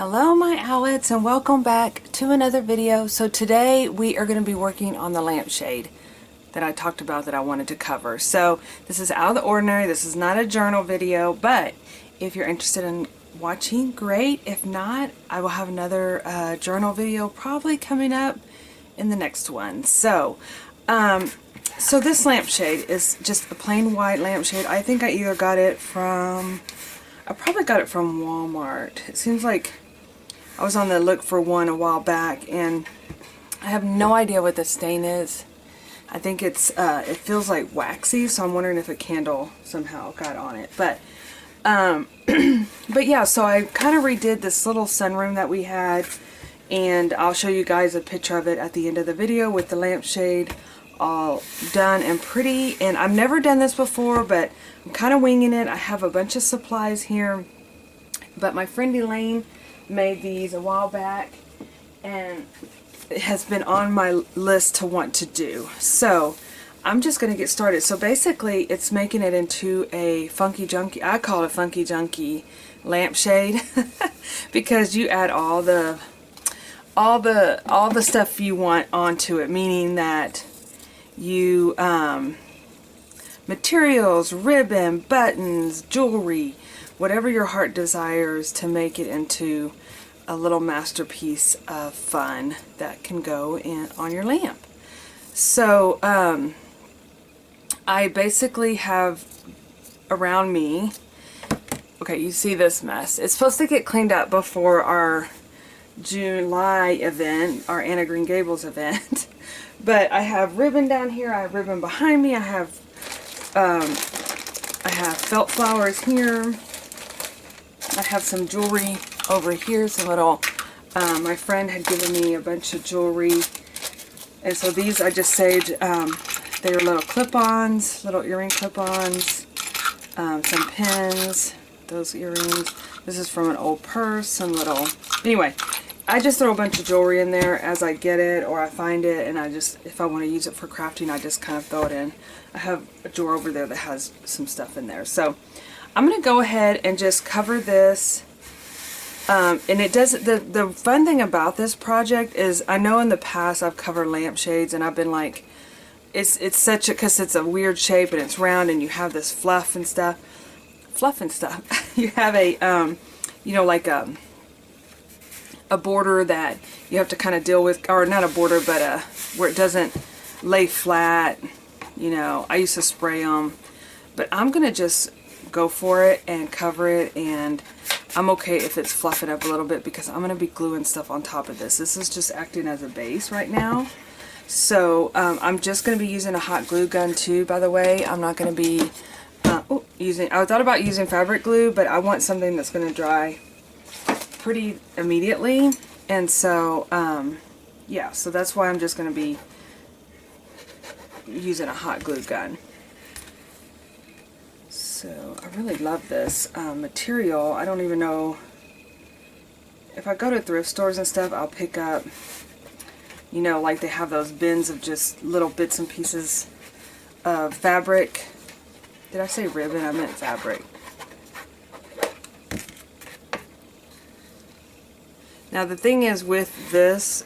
Hello my owlets and welcome back to another video. So today we are going to be working on the lampshade that I talked about that I wanted to cover. So this is out of the ordinary. This is not a journal video, but if you're interested in watching, great. If not, I will have another journal video probably coming up in the next one. So this lampshade is just a plain white lampshade. I think I either got it from, I probably got it from Walmart. It seems like I was on the look for one a while back, and I have no idea what the stain is. I think it's, it feels like waxy, so I'm wondering if a candle somehow got on it. But yeah, so I kind of redid this little sunroom that we had, and I'll show you guys a picture of it at the end of the video with the lampshade all done and pretty. And I've never done this before, but I'm kind of winging it. I have a bunch of supplies here, but my friend Elaine made these a while back, and it has been on my list to want to do. So I'm just going to get started. So basically it's making it into a funky junky, I call it a funky junky lampshade because you add all the stuff you want onto it, meaning that you materials, ribbon, buttons, jewelry, whatever your heart desires to make it into a little masterpiece of fun that can go in on your lamp. So I basically have around me, okay, you see this mess. It's supposed to get cleaned up before our July event, our Anna Green Gables event. But I have ribbon down here, I have ribbon behind me, I have felt flowers here, I have some jewelry over here, some little, my friend had given me a bunch of jewelry, and so these I just saved. They were little clip-ons, little earring clip-ons, some pins, those earrings. This is from an old purse, some little, anyway, I just throw a bunch of jewelry in there as I get it or I find it, and I just, if I want to use it for crafting, I just kind of throw it in. I have a drawer over there that has some stuff in there. So I'm going to go ahead and just cover this. And it does, the fun thing about this project is, I know in the past I've covered lampshades and I've been like, it's such a, because it's a weird shape and it's round and you have this fluff and stuff. You have a, you know, like a border that you have to kind of deal with, or not a border, but where it doesn't lay flat. You know, I used to spray them, but I'm going to just go for it and cover it, and I'm okay if it's fluffing up a little bit because I'm going to be gluing stuff on top of this. This is just acting as a base right now. So I'm just going to be using a hot glue gun too, by the way. I'm not going to be using, I thought about using fabric glue, but I want something that's going to dry pretty immediately. And so yeah, so that's why I'm just going to be using a hot glue gun. So I really love this material. I don't even know, if I go to thrift stores and stuff, I'll pick up, you know, like they have those bins of just little bits and pieces of fabric. Did I say ribbon? I meant fabric. Now the thing is with this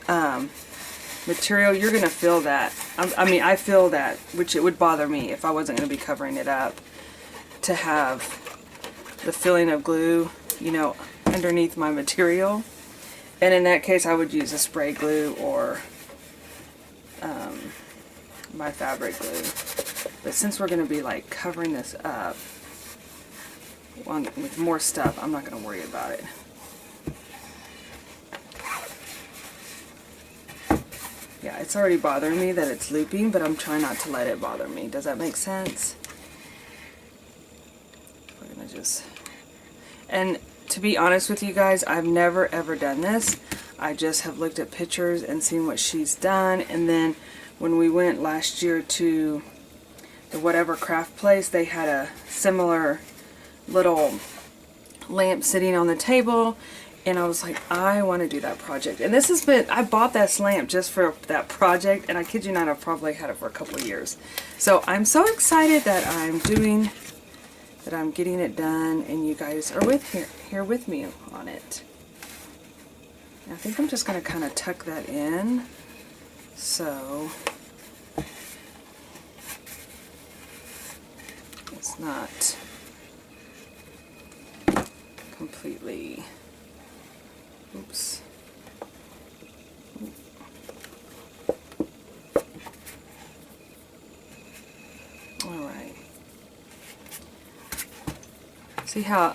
material, you're going to feel that. I mean, I feel that, which it would bother me if I wasn't going to be covering it up, to have the feeling of glue, you know, underneath my material. And in that case, I would use a spray glue or my fabric glue. But since we're going to be like covering this up with more stuff, I'm not going to worry about it. Yeah, it's already bothering me that it's looping, but I'm trying not to let it bother me. Does that make sense? We're gonna just, and to be honest with you guys, I've never ever done this. I just have looked at pictures and seen what she's done, and then when we went last year to the whatever craft place, they had a similar little lamp sitting on the table, and I was like, I want to do that project. And this has been, I bought this lamp just for that project, and I kid you not, I've probably had it for a couple of years. So I'm so excited that I'm getting it done, and you guys are here with me on it. I think I'm just going to kind of tuck that in, so it's not completely, oops. All right. See how,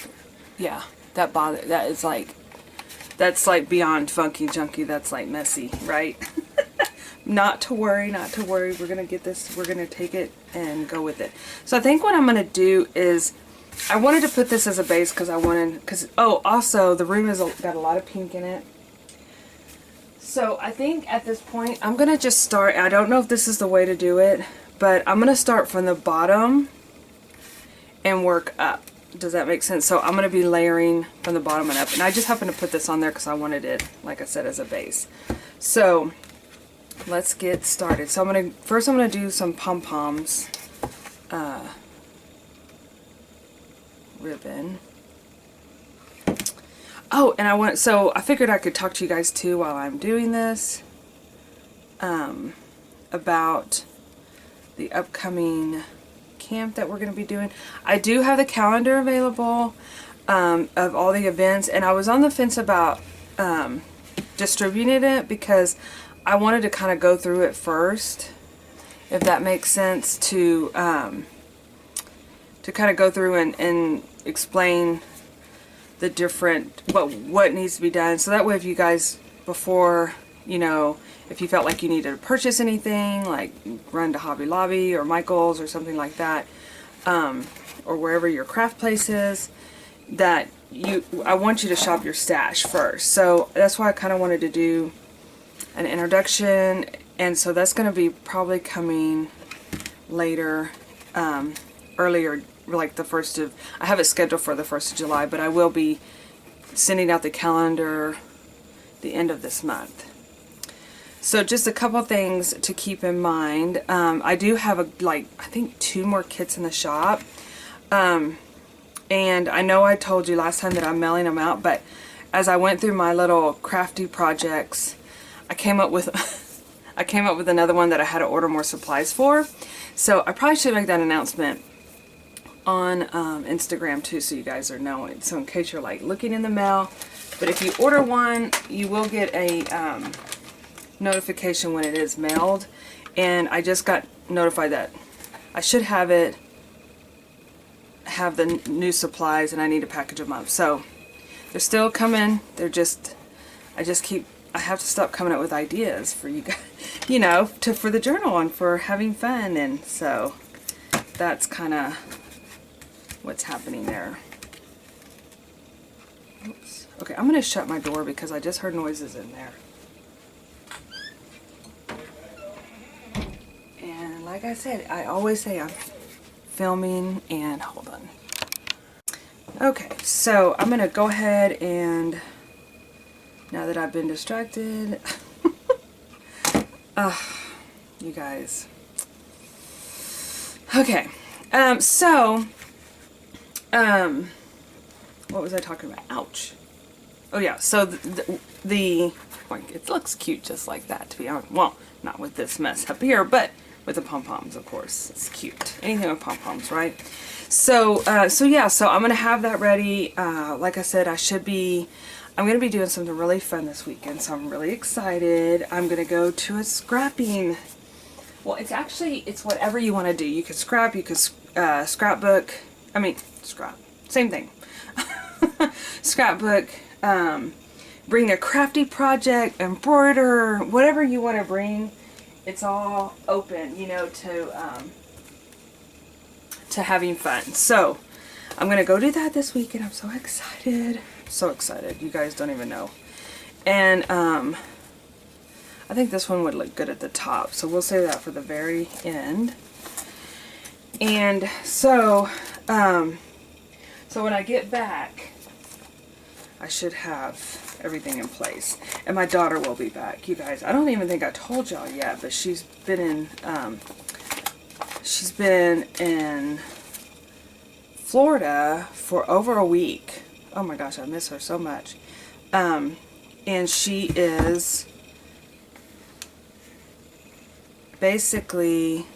yeah, that is like, that's like beyond funky junky. That's like messy, right? Not to worry, not to worry. We're going to get this, we're going to take it and go with it. So I think what I'm going to do is, I wanted to put this as a base because I wanted, oh, also the room has got a lot of pink in it. So I think at this point, I'm going to just start, I don't know if this is the way to do it, but I'm going to start from the bottom and work up. Does that make sense? So I'm going to be layering from the bottom and up. And I just happened to put this on there because I wanted it, like I said, as a base. So let's get started. So I'm going to do some pom-poms. Ribbon. Oh, and so I figured I could talk to you guys too while I'm doing this. About the upcoming camp that we're going to be doing. I do have the calendar available of all the events, and I was on the fence about distributing it because I wanted to kind of go through it first, if that makes sense, to kind of go through and explain the different what needs to be done, so that way if you guys, before, you know, if you felt like you needed to purchase anything, like run to Hobby Lobby or Michael's or something like that, or wherever your craft place is, that I want you to shop your stash first. So that's why I kind of wanted to do an introduction, and so that's going to be probably coming later, earlier, like the 1st of, I have it scheduled for the 1st of July, but I will be sending out the calendar the end of this month. So just a couple things to keep in mind. I do have I think 2 more kits in the shop. And I know I told you last time that I'm mailing them out, but as I went through my little crafty projects, I came up with another one that I had to order more supplies for. So I probably should make that announcement on Instagram too, so you guys are knowing. So in case you're like looking in the mail, but if you order one, you will get a notification when it is mailed. And I just got notified that I should have the new supplies, and I need to package them up. So they're still coming. I have to stop coming up with ideas for you guys, you know, for the journal and for having fun. And so that's kind of what's happening there. Oops. Okay, I'm going to shut my door because I just heard noises in there. And like I said, I always say I'm filming, and hold on. Okay, so I'm going to go ahead and, now that I've been distracted, you guys. Okay, what was I talking about? Ouch. Oh yeah, so it looks cute just like that, to be honest. Well, not with this mess up here, but with the pom-poms, of course. It's cute. Anything with pom-poms, right? So yeah, so I'm going to have that ready. Like I said, I'm going to be doing something really fun this weekend, so I'm really excited. I'm going to go to a scrapping. Well, it's whatever you want to do. You could scrap, you could scrapbook. Same thing. Scrapbook, bring a crafty project, embroider, whatever you want to bring. It's all open, you know, to having fun. So I'm going to go do that this weekend. I'm so excited. So excited. You guys don't even know. And I think this one would look good at the top. So we'll save that for the very end. And so, so when I get back, I should have everything in place. And my daughter will be back, you guys. I don't even think I told y'all yet, but she's been in Florida for over a week. Oh my gosh, I miss her so much. And And she is basically,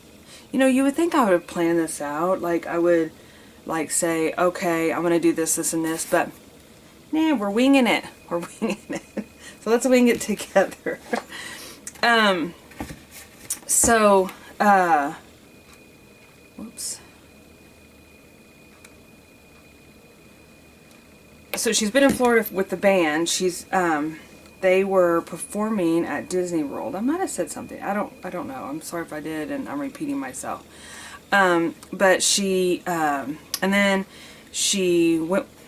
you know, you would think I would plan this out. Like I would like say, okay, I'm going to do this, this, and this, but nah, we're winging it. We're winging it. So let's wing it together. Whoops. So she's been in Florida with the band. They were performing at Disney World. I might have said something. I don't know. I'm sorry if I did, and I'm repeating myself. But she, and then she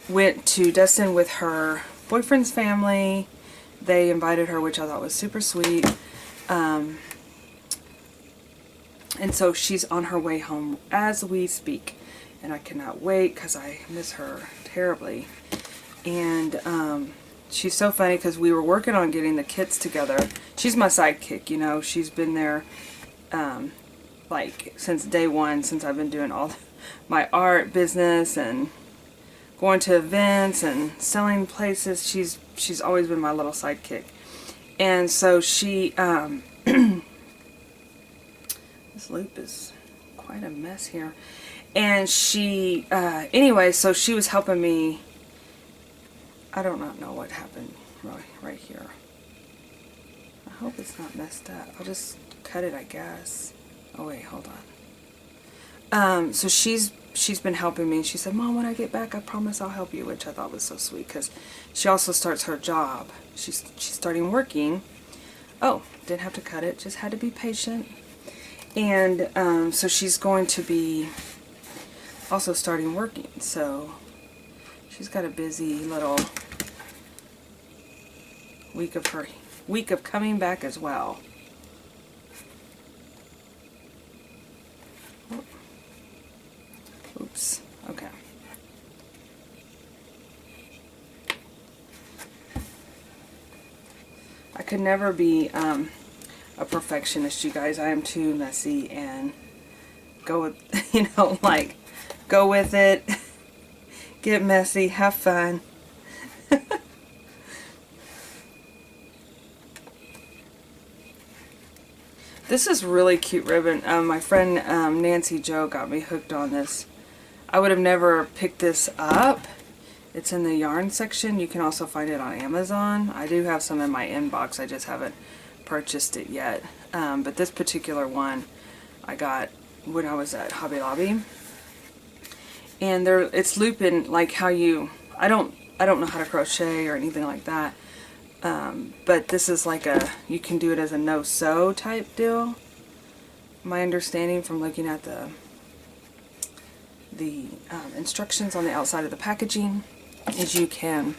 went to Destin with her boyfriend's family. They invited her, which I thought was super sweet. And so she's on her way home as we speak. And I cannot wait because I miss her terribly. And she's so funny because we were working on getting the kits together. She's my sidekick, you know. She's been there like since day one, since I've been doing all my art business and going to events and selling places. She's always been my little sidekick. And so she this loop is quite a mess here. And she anyway, so she was helping me. I do not know what happened right here. I hope it's not messed up. I'll just cut it, I guess. Oh wait, hold on. So she's been helping me. She said, Mom, when I get back, I promise I'll help you, which I thought was so sweet because she also starts her job. She's starting working. Oh, didn't have to cut it, just had to be patient. And so she's going to be also starting working. So she's got a busy little week of coming back as well. Oops. Okay. I could never be a perfectionist, you guys. I am too messy and go with, you know, like go with it. Get messy, have fun. This is really cute ribbon. My friend Nancy Jo got me hooked on this. I would have never picked this up. It's in the yarn section. You can also find it on Amazon. I do have some in my inbox. I just haven't purchased it yet. But this particular one I got when I was at Hobby Lobby. And it's looping like how you, I don't know how to crochet or anything like that. But this is like you can do it as a no-sew type deal. My understanding from looking at the instructions on the outside of the packaging is you can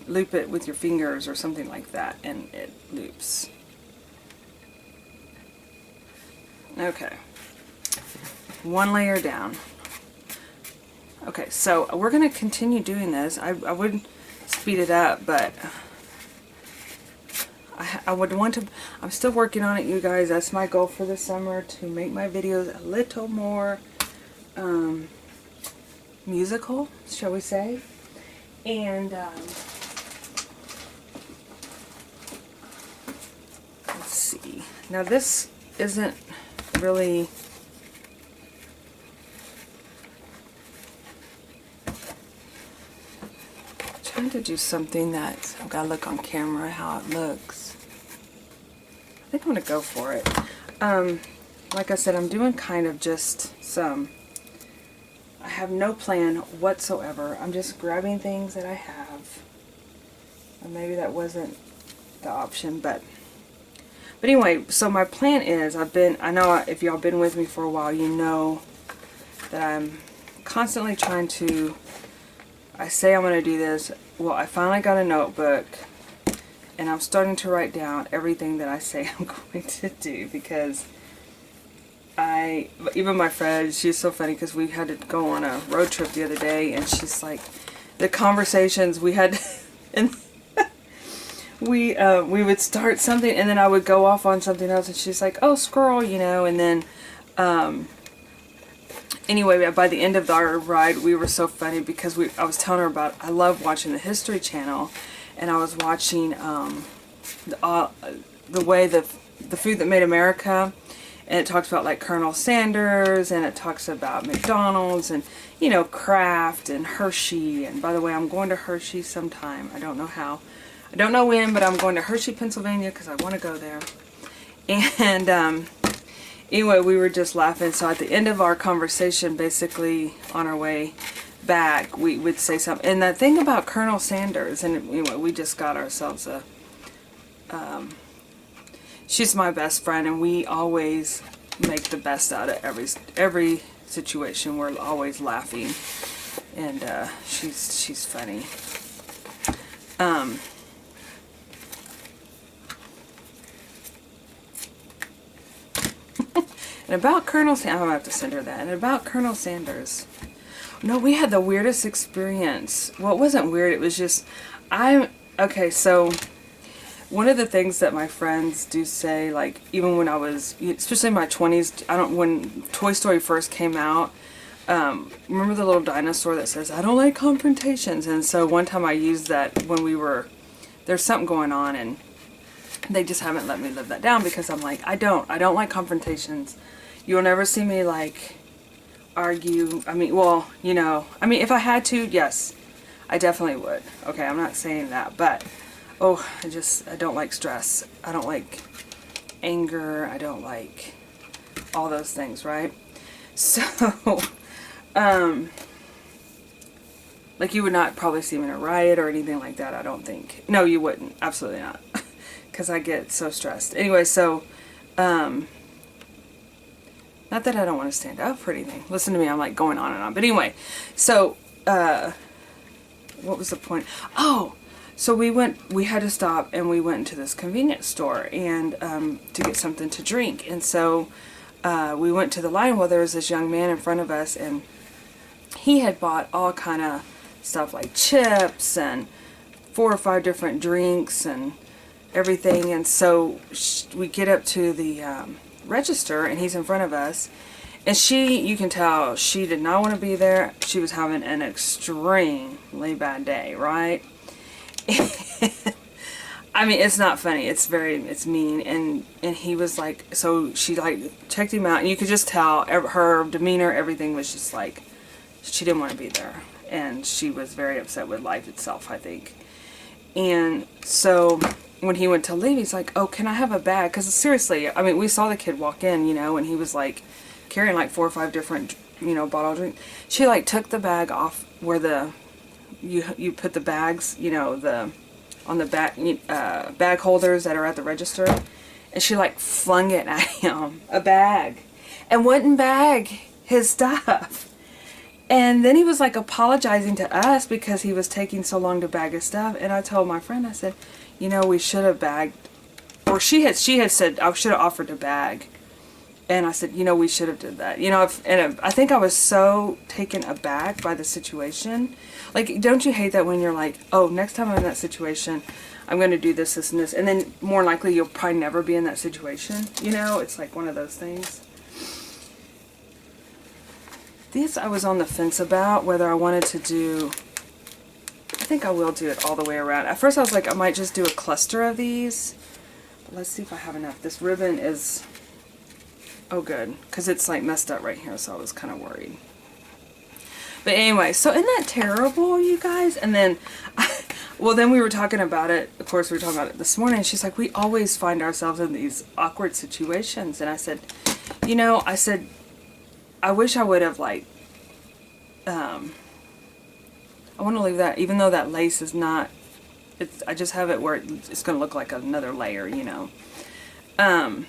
loop it with your fingers or something like that, and it loops. Okay, one layer down. Okay, so we're going to continue doing this. I would speed it up, but I would want to. I'm still working on it, you guys. That's my goal for the summer, to make my videos a little more musical, shall we say. And let's see. Now this isn't really trying to do something that I've got to look on camera how it looks. I think I'm gonna go for it. Like I said, I'm doing kind of just some. I have no plan whatsoever. I'm just grabbing things that I have. And maybe that wasn't the option, but anyway, so my plan is, I know if y'all been with me for a while, you know that I'm constantly trying to, I say I'm going to do this. Well, I finally got a notebook, and I'm starting to write down everything that I say I'm going to do, because even my friend, she's so funny because we had to go on a road trip the other day, and she's like, the conversations we had, and we would start something and then I would go off on something else and she's like, oh, squirrel, you know, and then anyway, by the end of our ride, we were so funny because I was telling her about, I love watching the History Channel, and I was watching the way the food that made America, and it talks about like Colonel Sanders, and it talks about McDonald's, and you know, Kraft and Hershey. And by the way, I'm going to Hershey sometime. I don't know how, I don't know when, but I'm going to Hershey, Pennsylvania because I want to go there. And anyway, we were just laughing. So at the end of our conversation, basically on our way back, we would say something. And the thing about Colonel Sanders, and anyway, we just got ourselves a, she's my best friend, and we always make the best out of every situation. We're always laughing, and she's funny. And about Colonel Sanders, I'm going to have to send her that. And about Colonel Sanders, no, we had the weirdest experience. Well, it wasn't weird, it was just, okay, so one of the things that my friends do say, like, even when I was, especially in my 20s, when Toy Story first came out, remember the little dinosaur that says, I don't like confrontations? And so one time I used that when there's something going on, and they just haven't let me live that down because I'm like, I don't like confrontations. You'll never see me, like, argue. I mean, well, you know, I mean, if I had to, yes, I definitely would. Okay, I'm not saying that, but, oh, I don't like stress. I don't like anger. I don't like all those things, right? So, like, you would not probably see me in a riot or anything like that, I don't think. No, you wouldn't. Absolutely not. Because I get so stressed. Anyway, so, not that I don't want to stand up for anything. Listen to me, I'm like going on and on. But anyway, so, what was the point? Oh, so we had to stop and we went into this convenience store and, to get something to drink. And so, we went to the line. Well, there was this young man in front of us, and he had bought all kind of stuff like chips and 4 or 5 different drinks and everything. And so we get up to the register, and he's in front of us, and you can tell she did not want to be there. She was having an extremely bad day, right? I mean, it's not funny. It's mean. And he was like, so she like checked him out, and you could just tell her demeanor, everything was just like, she didn't want to be there. And she was very upset with life itself, I think. And so when he went to leave, he's like, oh, can I have a bag? Because seriously, I mean, we saw the kid walk in, you know, and he was like carrying like 4 or 5 different, you know, bottle drinks. She like took the bag off where you put the bags, you know, on the back, bag holders that are at the register. And she like flung it at him, a bag, and wouldn't bag his stuff. And then he was like apologizing to us because he was taking so long to bag his stuff. And I told my friend, I said, you know, we should have bagged, or she had said I should have offered to bag. And I said, you know, we should have did that. You know, I think I was so taken aback by the situation. Like, don't you hate that when you're like, oh, next time I'm in that situation, I'm going to do this, this, and this. And then more likely you'll probably never be in that situation. You know, it's like one of those things. These I was on the fence about whether I wanted to do, I think I will do it all the way around. At first I was like, I might just do a cluster of these. But let's see if I have enough. This ribbon is, oh good, because it's like messed up right here, so I was kind of worried. But anyway, so isn't that terrible, you guys? And then, well, then we were talking about it. Of course, we were talking about it this morning. She's like, we always find ourselves in these awkward situations. And I said, you know, I wish I would have, like, I want to leave that, even though that lace is not, I just have it where it's going to look like another layer, you know. You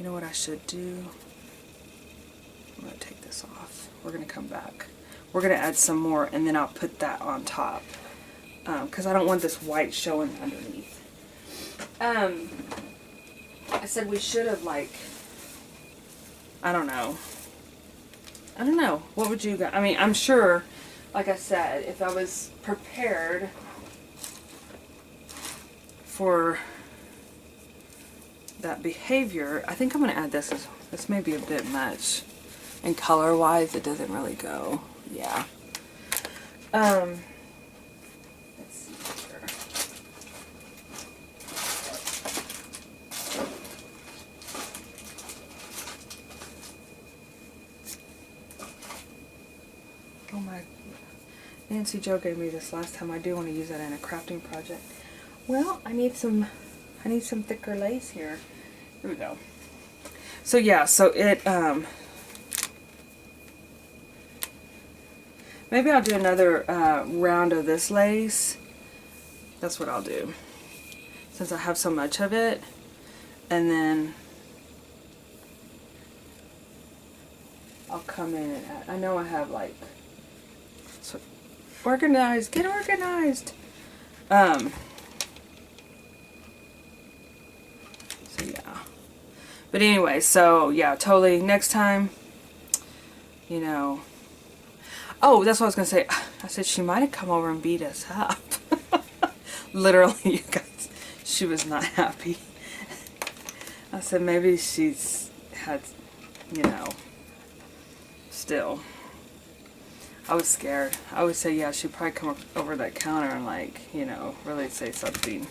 know what I should do? I'm going to take this off. We're going to come back. We're going to add some more, and then I'll put that on top. Because I don't want this white showing underneath. I said we should have, like, I don't know. What would you guys, I mean, I'm sure, like I said, if I was prepared, for that behavior, I think I'm going to add this. This may be a bit much. And color-wise, it doesn't really go. Yeah. Let's see here. Oh my, Nancy Jo gave me this last time. I do want to use that in a crafting project. Well, I need some thicker lace here. Here we go. So yeah, so it, maybe I'll do another round of this lace. That's what I'll do, since I have so much of it. And then I'll come in and add, I know I have like, so organized, get organized. So yeah. But anyway, so yeah, totally. Next time, you know. Oh, that's what I was going to say. I said she might have come over and beat us up. Literally, you guys. She was not happy. I said maybe she's had, you know, still. I was scared. I would say, yeah, she'd probably come over that counter and, like, you know, really say something.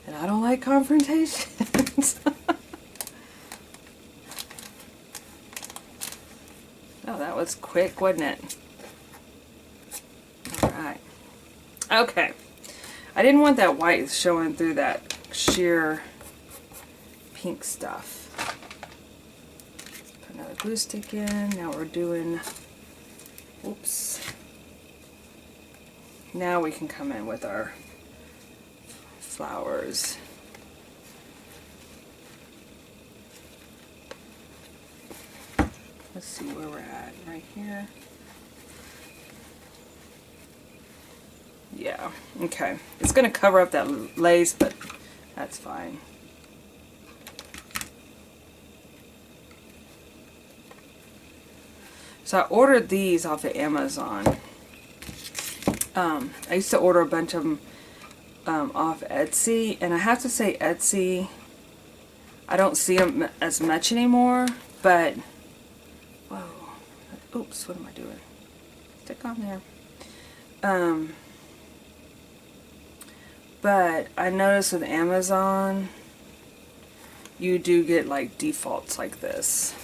And I don't like confrontations. Oh, that was quick, wasn't it? Alright. Okay. I didn't want that white showing through that sheer pink stuff. Let's put another glue stick in. Now we're doing, oops. Now we can come in with our flowers. Let's see where we're at, right here. Yeah, okay. It's going to cover up that lace, but that's fine. So I ordered these off of Amazon. I used to order a bunch of them off Etsy, and I have to say Etsy, I don't see them as much anymore, but whoa, oops, what am I doing? Stick on there. But I noticed with Amazon, you do get like defaults like this.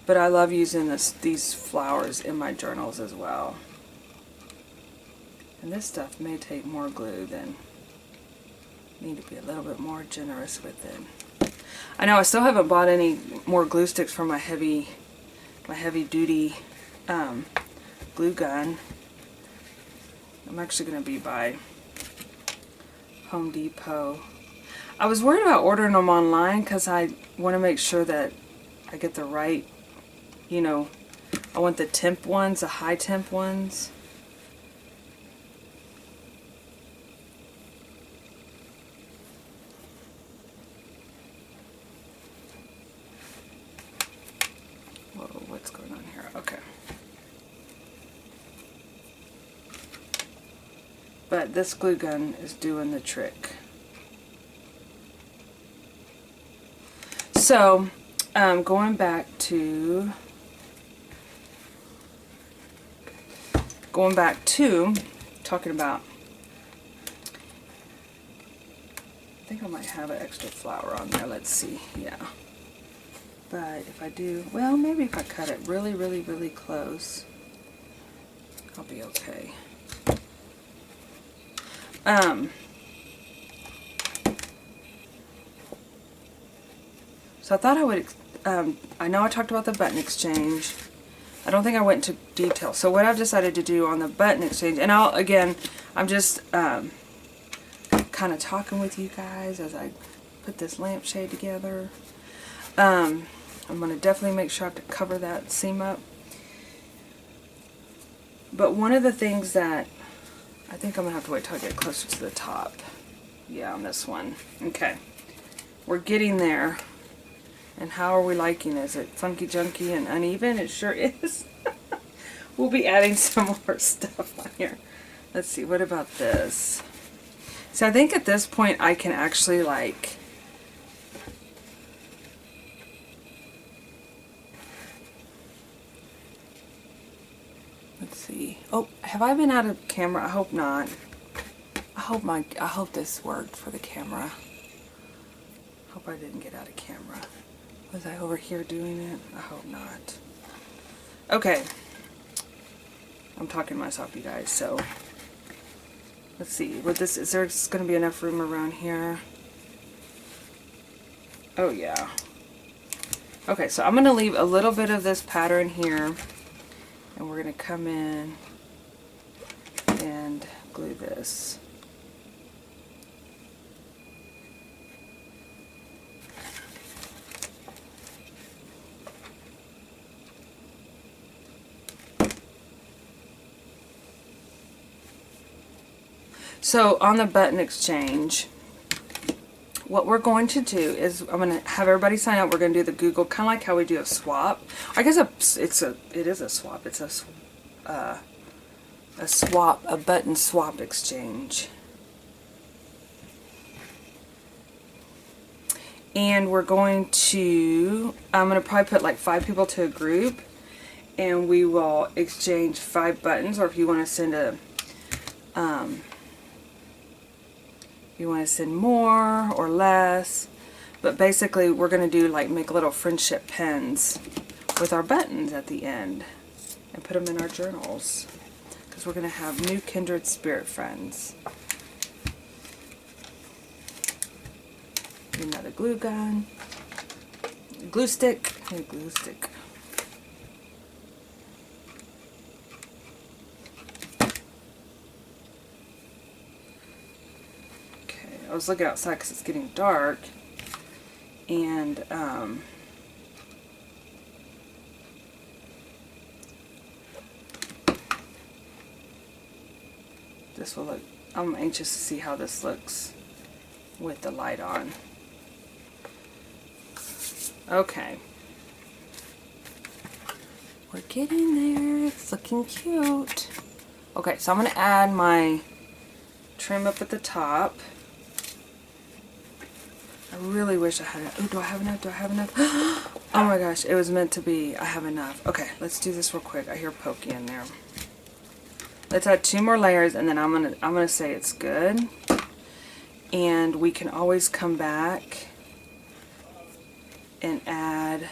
But I love using these flowers in my journals as well. And this stuff may take more glue than, need to be a little bit more generous with it. I know I still haven't bought any more glue sticks for my heavy duty glue gun. I'm actually going to be by Home Depot. I was worried about ordering them online because I want to make sure that I get the right, you know, I want the temp ones, the high temp ones. Whoa, what's going on here? Okay. But this glue gun is doing the trick. So, going back to talking about, I think I might have an extra flower on there. Let's see. Yeah. But if I do, well, maybe if I cut it really, really, really close, I'll be okay. So I thought I would, I know I talked about the button exchange. I don't think I went into detail. So what I've decided to do on the button exchange, and I'm just kind of talking with you guys as I put this lampshade together. I'm going to definitely make sure I have to cover that seam up. But one of the things that I think I'm going to have to wait till I get closer to the top. Yeah, on this one. Okay. We're getting there. And how are we liking it? Is it funky, junky, and uneven? It sure is. we'll be adding some more stuff on here. Let's see, what about this? So I think at this point I can actually like, let's see. Oh, have I been out of camera? I hope not. I hope this worked for the camera. Hope I didn't get out of camera. Was I over here doing it? I hope not. Okay. I'm talking to myself, you guys, so let's see. With this, is there going to be enough room around here? Oh yeah. Okay, so I'm going to leave a little bit of this pattern here, and we're going to come in and glue this. So on the button exchange, what we're going to do is I'm going to have everybody sign up. We're going to do the Google, kind of like how we do a swap. I guess it is a swap. It's a swap, a button swap exchange. And we're going to, I'm going to probably put like 5 people to a group, and we will exchange 5 buttons, or if you want to send a, you want to send more or less, but basically we're going to do like make little friendship pens with our buttons at the end and put them in our journals, because we're going to have new kindred spirit friends. Another glue gun, glue stick, and glue stick. I was looking outside because it's getting dark, and this will look, I'm anxious to see how this looks with the light on. Okay. We're getting there. It's looking cute. Okay, so I'm going to add my trim up at the top. I really wish I had enough. Oh, do I have enough? Do I have enough? Oh my gosh, it was meant to be. I have enough. Okay, let's do this real quick. I hear Pokey in there. Let's add 2 more layers, and then I'm gonna say it's good. And we can always come back and add.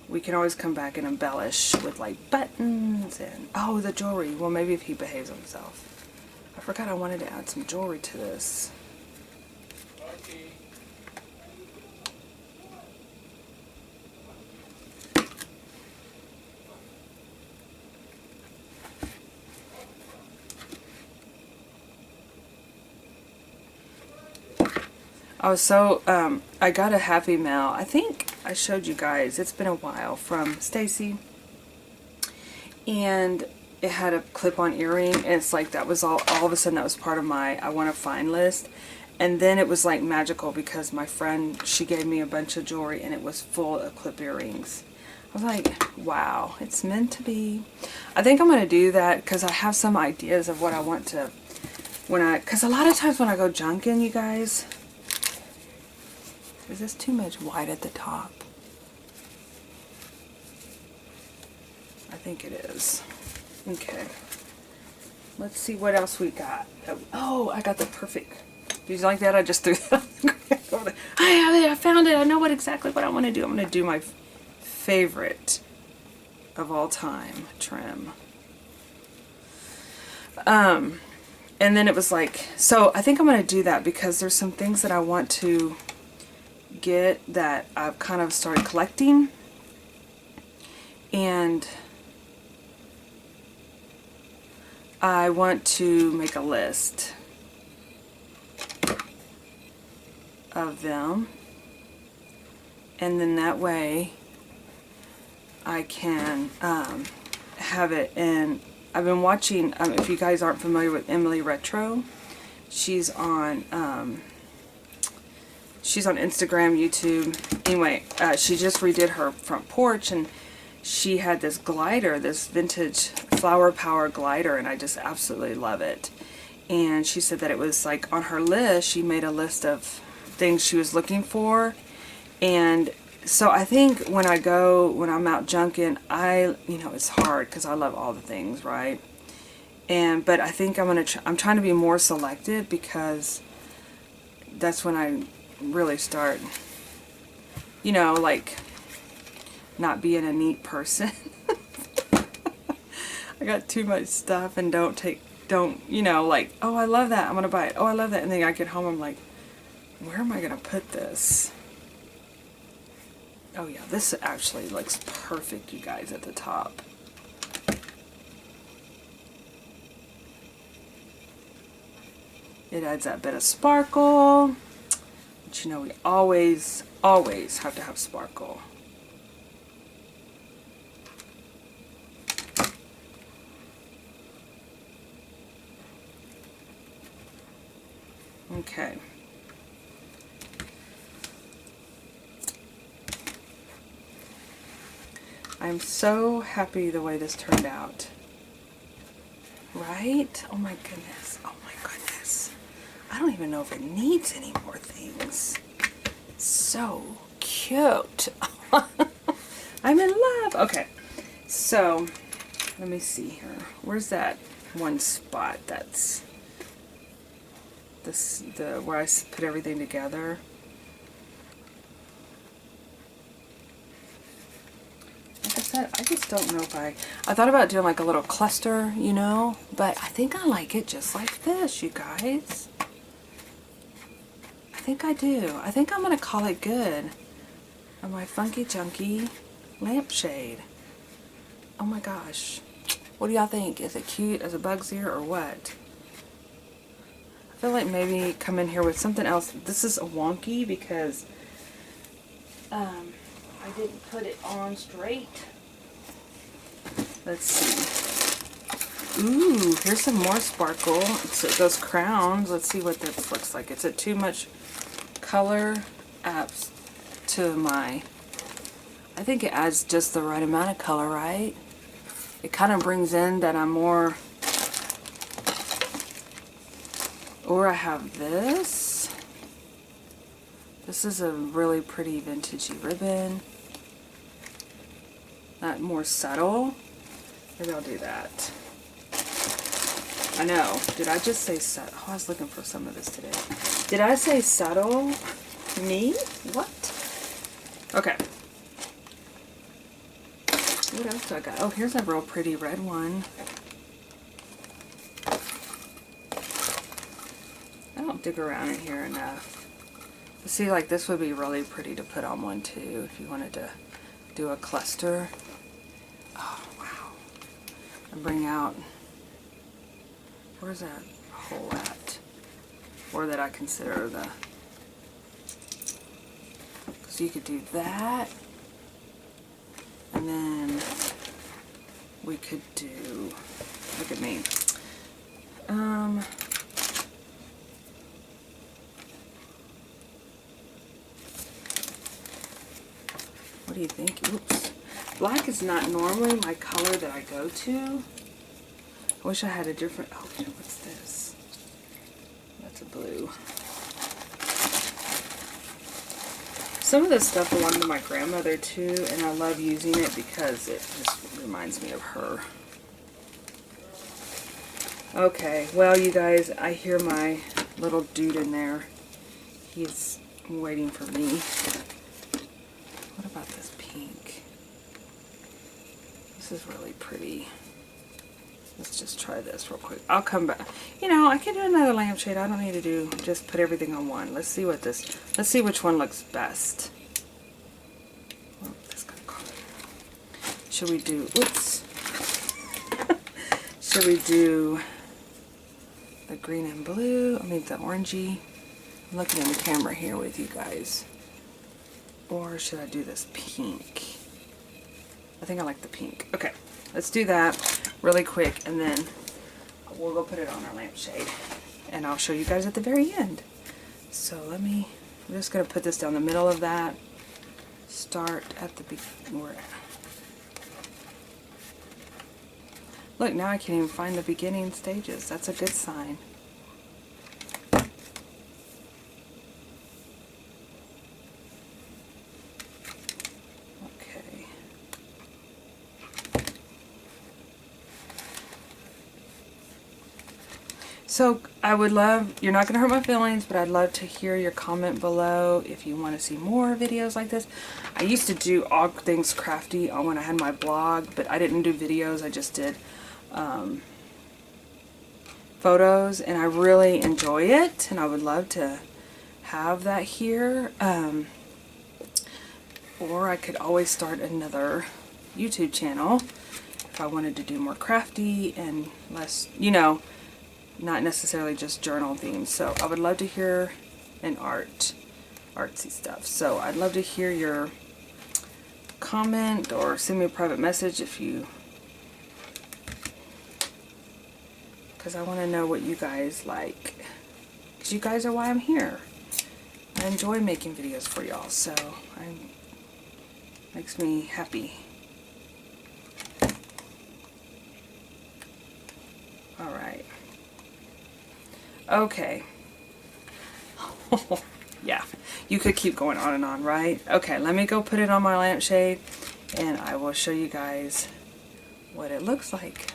We can always come back and embellish with like buttons and the jewelry. Well, maybe if he behaves himself. I forgot I wanted to add some jewelry to this. I got a happy mail. I think I showed you guys. It's been a while, from Stacy. And it had a clip-on earring, and it's like that was all of a sudden that was part of my I want to find list. And then it was like magical because my friend, she gave me a bunch of jewelry and it was full of clip earrings. I was like, wow, it's meant to be. I think I'm going to do that because I have some ideas of what I want to, because a lot of times when I go junking, you guys, is this too much white at the top? I think it is. Okay. Let's see what else we got. Oh, I got the perfect. Did you like that? I just threw that. I found it. I know exactly what I want to do. I'm going to do my favorite of all time trim. And then it was like, so I think I'm going to do that because there's some things that I want to get that I've kind of started collecting. And I want to make a list of them, and then that way I can have it. And I've been watching, if you guys aren't familiar with Emily Retro, she's on she's on Instagram, YouTube. Anyway, she just redid her front porch, and she had this glider, this vintage flower power glider, and I just absolutely love it. And she said that it was like on her list, she made a list of things she was looking for. And so I think when I'm out junking, you know, it's hard because I love all the things, right? But I think I'm trying to be more selective, because that's when I really start, you know, like, not being a neat person. I got too much stuff and don't, you know, like, oh, I love that, I'm gonna buy it. Oh, I love that. And then I get home, I'm like, where am I gonna put this? Oh yeah, this actually looks perfect, you guys, at the top. It adds that bit of sparkle, but you know, we always have to have sparkle. Okay. I'm so happy the way this turned out. Right? Oh my goodness. Oh my goodness. I don't even know if it needs any more things. So cute. I'm in love. Okay. So, let me see here. Where's that one spot that's where I put everything together? Like I said, I just don't know if I thought about doing like a little cluster, you know, but I think I like it just like this, you guys. I think I do. I think I'm gonna call it good on my funky junky lampshade. Oh my gosh. What do y'all think? Is it cute as a bug's ear or what? I feel like maybe come in here with something else. This is a wonky because I didn't put it on straight. Let's see. Ooh, here's some more sparkle. So those crowns. Let's see what this looks like. Is it too much color apps to my... I think it adds just the right amount of color, right? It kind of brings in that I'm more... Or I have this. This is a really pretty vintagey ribbon. That more subtle. Maybe I'll do that. I know. Did I just say subtle? Oh, I was looking for some of this today. Did I say subtle? Me? What? Okay. What else do I got? Oh, here's a real pretty red one. I don't dig around in here enough. But see, like this would be really pretty to put on one too if you wanted to do a cluster. Oh, wow. And bring out, where's that hole at? Or that I consider the, so you could do that. And then we could do, look at me. What do you think? Oops. Black is not normally my color that I go to. I wish I had a different, oh, what's this? That's a blue. Some of this stuff belonged to my grandmother too, and I love using it because it just reminds me of her. Okay, well you guys, I hear my little dude in there. He's waiting for me. What about this pink? This is really pretty. Let's just try this real quick. I'll come back. You know, I can do another lampshade. I don't need to do, just put everything on one. Let's see what this, let's see which one looks best. Oh, this got caught. Should we do, oops. Should we do the green and blue? I mean the orangey. I'm looking in the camera here with you guys. Or should I do this pink? I think I like the pink. Okay, let's do that really quick and then we'll go put it on our lampshade. And I'll show you guys at the very end. So let me I'm just going to put this down the middle of that. Start at the beginning. Look, now I can't even find the beginning stages. That's a good sign. Okay. So I would love, you're not going to hurt my feelings, but I'd love to hear your comment below if you want to see more videos like this. I used to do all things crafty on when I had my blog, but I didn't do videos. I just did photos, and I really enjoy it, and I would love to have that here. Or I could always start another YouTube channel if I wanted to do more crafty and less, you know, not necessarily just journal themes. So I would love to hear an artsy stuff. So I'd love to hear your comment or send me a private message if you, because I want to know what you guys like, because you guys are why I'm here. I enjoy making videos for y'all, so makes me happy. Alright. Okay. Yeah, you could keep going on and on, right? Okay, let me go put it on my lampshade, and I will show you guys what it looks like.